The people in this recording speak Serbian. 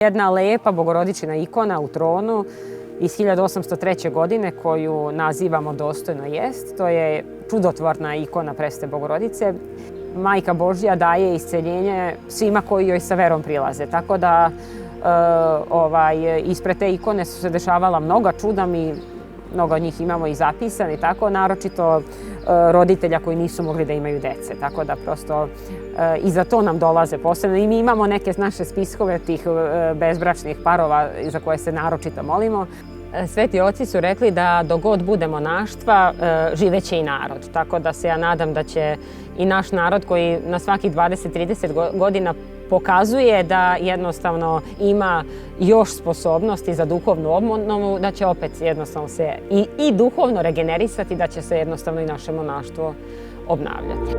Jedna lepa bogorodičina ikona u tronu iz 1803. godine koju nazivamo Dostojno jest. To je čudotvorna ikona Presvete Bogorodice. Majka Božja daje isceljenje svima koji joj sa verom prilaze. Tako da ispred te ikone su se dešavala mnoga čuda, mi mnogo od njih imamo i zapisane, tako, naročito roditelja koji nisu mogli da imaju dece. Tako da prosto i za to nam dolaze posebno. I mi imamo neke naše spiskove tih bezbračnih parova za koje se naročito molimo. Sveti oci su rekli da dok god bude monaštva, živeće i narod. Tako da se ja nadam da će i naš narod koji na svakih 20-30 godina pokazuje da jednostavno ima još sposobnosti za duhovnu obnovu, da će opet jednostavno se i duhovno regenerisati, da će se jednostavno i naše monaštvo obnavljati.